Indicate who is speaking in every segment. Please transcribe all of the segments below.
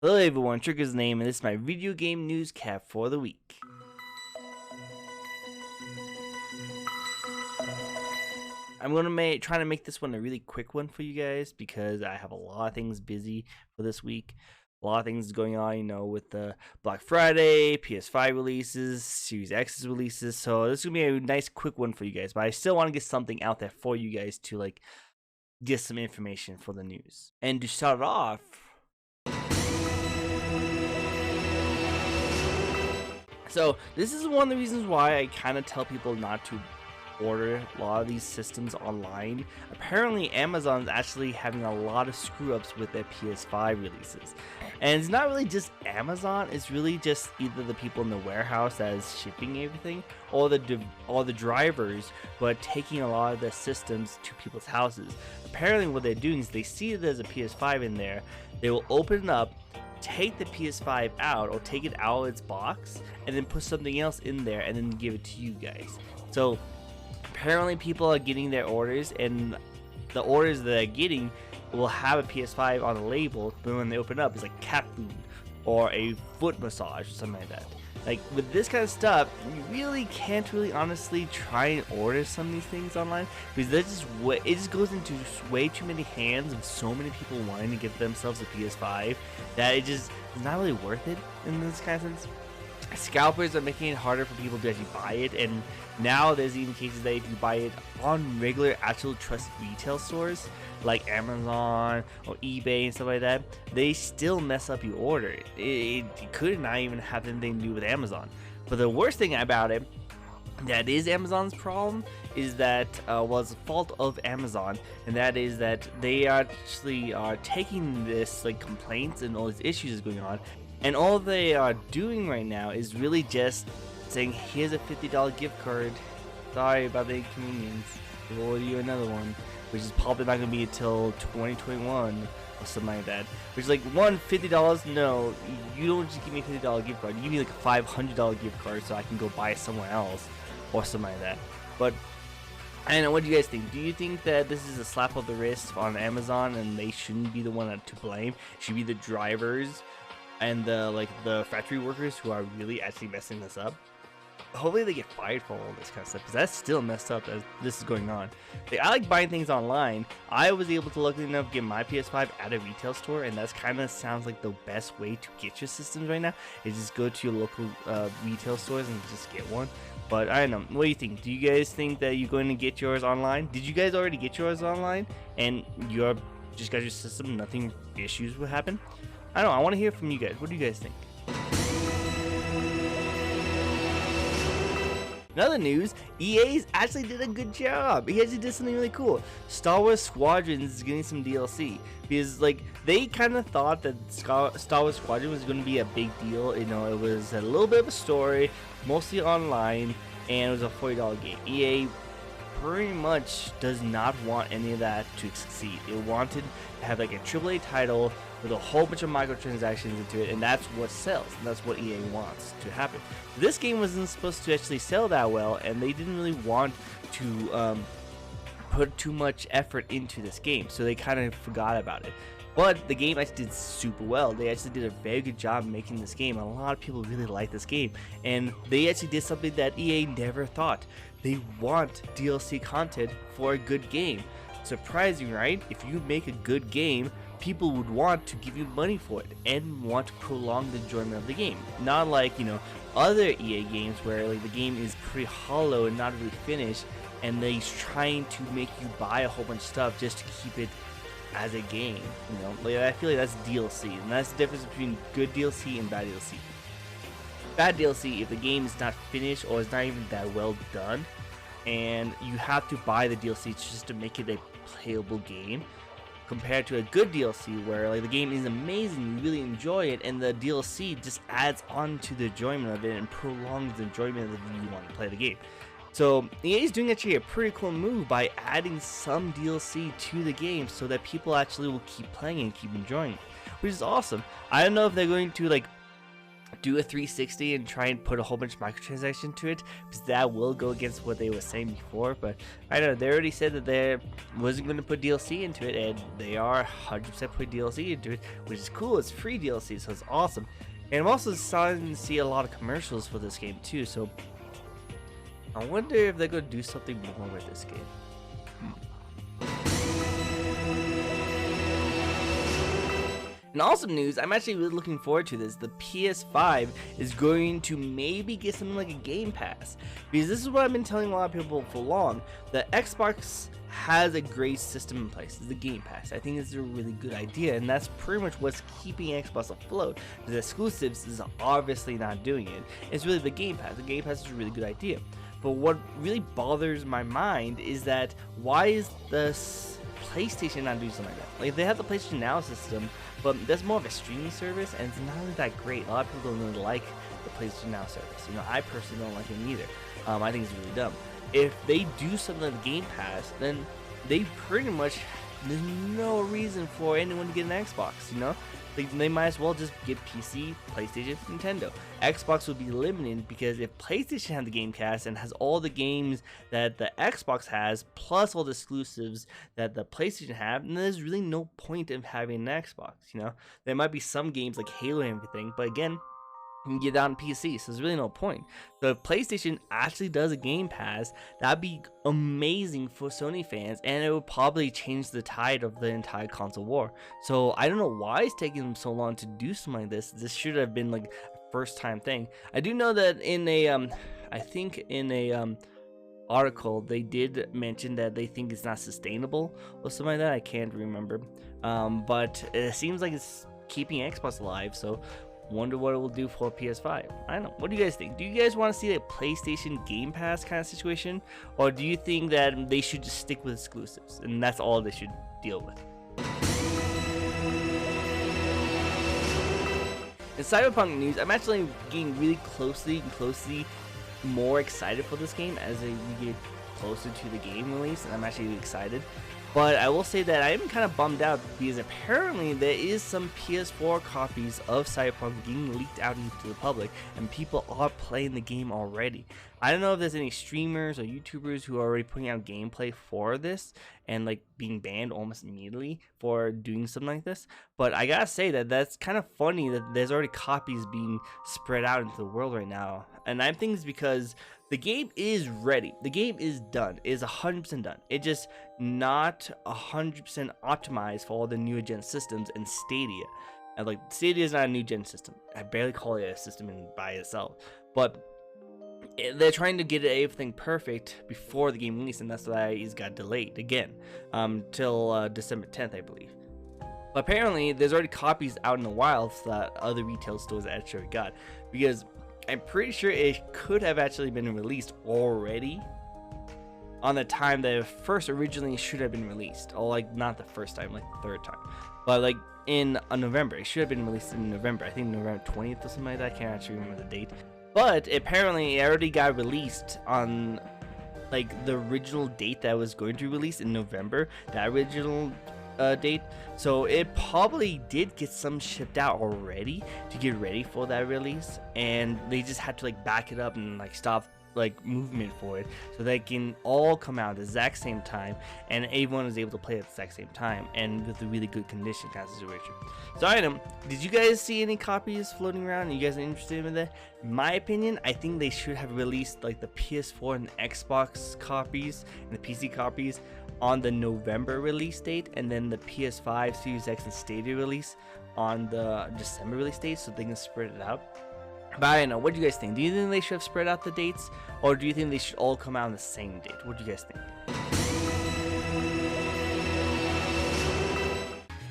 Speaker 1: Hello everyone, Tricker's name, and this is my video game news cap for the week. I'm gonna try to make this one a really quick one for you guys because I have a lot of things busy for this week. A lot of things going on, with the Black Friday, PS5 releases, Series X's releases. So this is gonna be a nice quick one for you guys. But I still want to get something out there for you guys to get some information for the news. And to start off, so this is one of the reasons why I kind of tell people not to order a lot of these systems online. Apparently Amazon's actually having a lot of screw ups with their PS5 releases, and it's not really just Amazon, it's really just either the people in the warehouse that is shipping everything, or the drivers who are taking a lot of the systems to people's houses. Apparently what they're doing is they see that there's a PS5 in there, they will open it up, take the PS5 out or take it out of its box, and then put something else in there and then give it to you guys. So apparently people are getting their orders, and the orders that they're getting will have a PS5 on the label, but when they open up it's like cat food or a foot massage or something like that. Like with this kind of stuff, you really can't honestly try and order some of these things online, because it just goes into way too many hands of so many people wanting to get themselves a PS5 that it just is not really worth it in this kind of sense. Scalpers are making it harder for people to actually buy it, and now there's even cases that if you buy it on regular actual trusted retail stores like Amazon or eBay and stuff like that, they still mess up your order. It could not even have anything to do with Amazon. But the worst thing about it that is Amazon's problem is that was the fault of Amazon, and that is that they actually are taking this complaints and all these issues going on, and all they are doing right now is really just saying, here's a $50 gift card, sorry about the inconvenience, we'll order you another one, which is probably not going to be until 2021 or something like that. Which is $50, no, you don't just give me a $50 gift card, you give me a $500 gift card so I can go buy it somewhere else or something like that. But I don't know, what do you guys think? Do you think that this is a slap on the wrist on Amazon and they shouldn't be the one to blame? It should be the drivers and the factory workers who are really actually messing this up? Hopefully they get fired for all this kind of stuff, because that's still messed up as this is going on. I like buying things online. I was able to luckily enough get my PS5 at a retail store, and that's kind of sounds like the best way to get your systems right now, is just go to your local retail stores and just get one. But I don't know, what do you think? Do you guys think that you're going to get yours online? Did you guys already get yours online and you just got your system, nothing issues will happen? I don't know, I want to hear from you guys. What do you guys think? In other news, EA's actually did a good job. He actually did something really cool. Star Wars Squadrons is getting some DLC, because they kind of thought that Star Wars Squadrons was going to be a big deal. It was a little bit of a story, mostly online, and it was a $40 game. EA pretty much does not want any of that to succeed. It wanted to have a AAA title with a whole bunch of microtransactions into it, and that's what sells, and that's what EA wants to happen. This game wasn't supposed to actually sell that well, and they didn't really want to put too much effort into this game, so they kind of forgot about it. But the game actually did super well. They actually did a very good job making this game. A lot of people really like this game, and they actually did something that EA never thought. They want DLC content for a good game. Surprising, right? If you make a good game, people would want to give you money for it and want to prolong the enjoyment of the game. Not like, other EA games where the game is pretty hollow and not really finished, and they're trying to make you buy a whole bunch of stuff just to keep it as a game. I feel like that's DLC, and that's the difference between good DLC and bad DLC. Bad DLC, if the game is not finished or is not even that well done, and you have to buy the DLC just to make it a playable game, compared to a good DLC where the game is amazing, you really enjoy it, and the DLC just adds on to the enjoyment of it and prolongs the enjoyment of you want to play the game. So EA is doing actually a pretty cool move by adding some DLC to the game so that people actually will keep playing and keep enjoying it, which is awesome. I don't know if they're going to do a 360 and try and put a whole bunch of microtransactions to it, because that will go against what they were saying before. But I don't know, they already said that they wasn't going to put DLC into it, and they are 100% putting DLC into it, which is cool. It's free DLC, so it's awesome. And I'm also starting to see a lot of commercials for this game too, so I wonder if they're going to do something more with this game. In awesome news, I'm actually really looking forward to this. The PS5 is going to maybe get something like a Game Pass, because this is what I've been telling a lot of people for long. The Xbox has a great system in place. It's the Game Pass. I think it's a really good idea, and that's pretty much what's keeping Xbox afloat. The exclusives is obviously not doing it. It's really the Game Pass. The Game Pass is a really good idea. But what really bothers my mind is that why is the PlayStation not doing something like that? Like, they have the PlayStation Now system, but that's more of a streaming service, and it's not really that great. A lot of people don't really like the PlayStation Now service. You know, I personally don't like it either. I think it's really dumb. If they do something like the Game Pass, then they pretty much, there's no reason for anyone to get an Xbox, you know? They might as well just get PC, PlayStation, Nintendo. Xbox would be limited, because if PlayStation had the Game Pass and has all the games that the Xbox has, plus all the exclusives that the PlayStation have, then there's really no point in having an Xbox, you know? There might be some games like Halo and everything, but again, you can get that on PC, so there's really no point. So if PlayStation actually does a Game Pass, that'd be amazing for Sony fans, and it would probably change the tide of the entire console war. So I don't know why it's taking them so long to do something like this. This should have been like a first time thing. I do know that in a I think in a article they did mention that they think it's not sustainable or something like that. I can't remember, but it seems like it's keeping Xbox alive, so wonder what it will do for PS5. I don't know. What do you guys think? Do you guys want to see a PlayStation Game Pass kind of situation? Or do you think that they should just stick with exclusives and that's all they should deal with? In Cyberpunk news, I'm actually getting really closely more excited for this game as we get closer to the game release, and I'm actually excited. But I will say that I am kind of bummed out, because apparently there is some PS4 copies of Cyberpunk getting leaked out into the public, and people are playing the game already. I don't know if there's any streamers or YouTubers who are already putting out gameplay for this and like being banned almost immediately for doing something like this, but I gotta say that that's kind of funny that there's already copies being spread out into the world right now. And I think it's because the game is ready. The game is done. It is 100% done. It's just not 100% optimized for all the new gen systems and Stadia. And like, Stadia is not a new gen system. I barely call it a system by itself. But they're trying to get everything perfect before the game release, and that's why it's got delayed again till December 10th, I believe. But apparently, there's already copies out in the wild that other retail stores actually got, because I'm pretty sure it could have actually been released already on the time that it first originally should have been released. Or like, not the first time, like the third time, but like in November. It should have been released in November. I think November 20th or something like that. I can't actually remember the date. But apparently it already got released on like the original date that was going to release in November, that original date. So it probably did get some shipped out already to get ready for that release, and they just had to like back it up and like stop like movement for it so they can all come out at the exact same time, and everyone is able to play at the exact same time and with a really good condition kind of situation. So Item, did you guys see any copies floating around? Are you guys interested in that? In my opinion, I think they should have released like the PS4 and Xbox copies and the PC copies on the November release date, and then the PS5, Series X, and Stadia release on the December release date, so they can spread it out. But I don't know, what do you guys think? Do you think they should have spread out the dates, or do you think they should all come out on the same date? What do you guys think?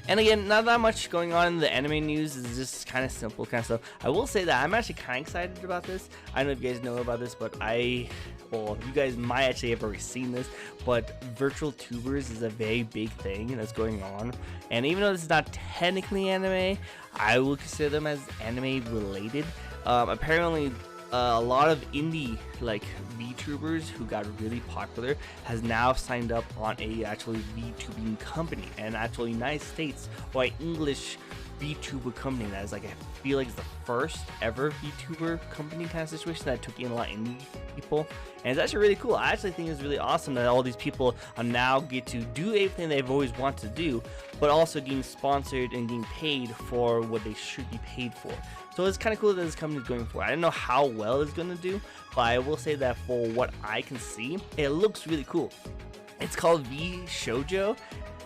Speaker 1: And again, not that much going on in the anime news. It's just kind of simple kind of stuff. I will say that I'm actually kind of excited about this. I don't know if you guys know about this, but well, you guys might actually have already seen this, but virtual tubers is a very big thing that's going on. And even though this is not technically anime, I will consider them as anime related. Apparently, a lot of indie like Vtubers who got really popular has now signed up on a actually VTubing company, and actual United States or English VTuber company that is like, I feel like it's the first ever VTuber company kind of situation that took in a lot of indie people, and it's actually really cool. I actually think it's really awesome that all these people are now get to do everything they've always wanted to do, but also getting sponsored and getting paid for what they should be paid for. So it's kind of cool that this company is going for it. I don't know how well it's going to do, but I will say that for what I can see, it looks really cool. It's called V Shoujo,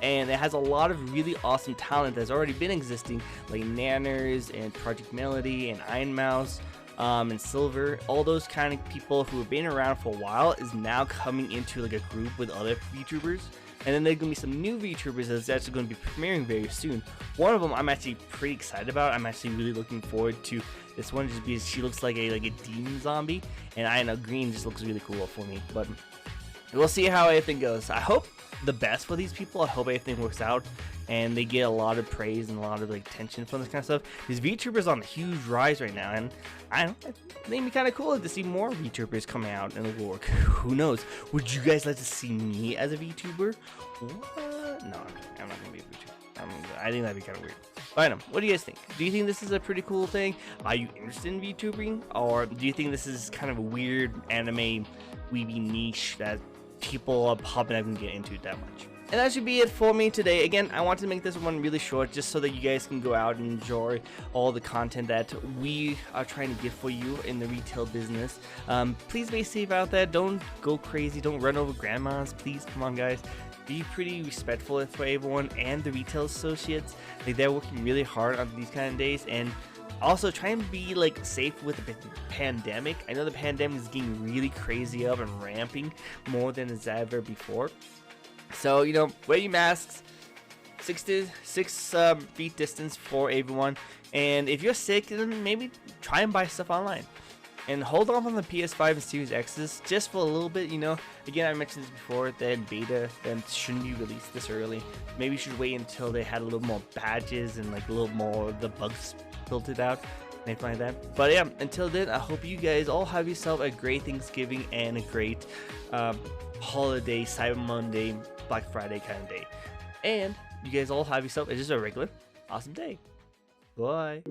Speaker 1: and it has a lot of really awesome talent that's already been existing, like Nanners and Project Melody and Iron Mouse and Silver. All those kind of people who have been around for a while is now coming into like a group with other VTubers. And then there's going to be some new VTubers that's actually going to be premiering very soon. One of them I'm actually pretty excited about. I'm actually really looking forward to this one just because she looks like a demon zombie. And I know green just looks really cool for me. But we'll see how everything goes. I hope the best for these people. I hope everything works out and they get a lot of praise and a lot of like attention from this kind of stuff. These VTubers on a huge rise right now, and I don't know, it made me kind of cool to see more VTubers coming out in the work. Who knows? Would you guys like to see me as a VTuber? What? No, I'm not gonna be a VTuber. I think that'd be kind of weird. But I don't know. What do you guys think? Do you think this is a pretty cool thing? Are you interested in VTubing, or do you think this is kind of a weird anime weeby niche that people are probably not going to get into that much? And that should be it for me today. Again, I wanted to make this one really short just so that you guys can go out and enjoy all the content that we are trying to give for you in the retail business. Please be safe out there. Don't go crazy. Don't run over grandmas. Please, come on, guys. Be pretty respectful for everyone and the retail associates. Like, they're working really hard on these kind of days, and also try and be like safe with the pandemic. I know the pandemic is getting really crazy up and ramping more than it's ever before. So, you know, wear your masks, 6 feet distance for everyone. And if you're sick, then maybe try and buy stuff online. And hold off on the PS5 and Series X's just for a little bit, you know. Again, I mentioned this before, that in beta, then shouldn't be released this early. Maybe you should wait until they had a little more badges and like a little more of the bugs filtered out, anything like that. But yeah, until then, I hope you guys all have yourself a great Thanksgiving and a great holiday, Cyber Monday, Black Friday kind of day. And you guys all have yourself just a regular awesome day. Bye.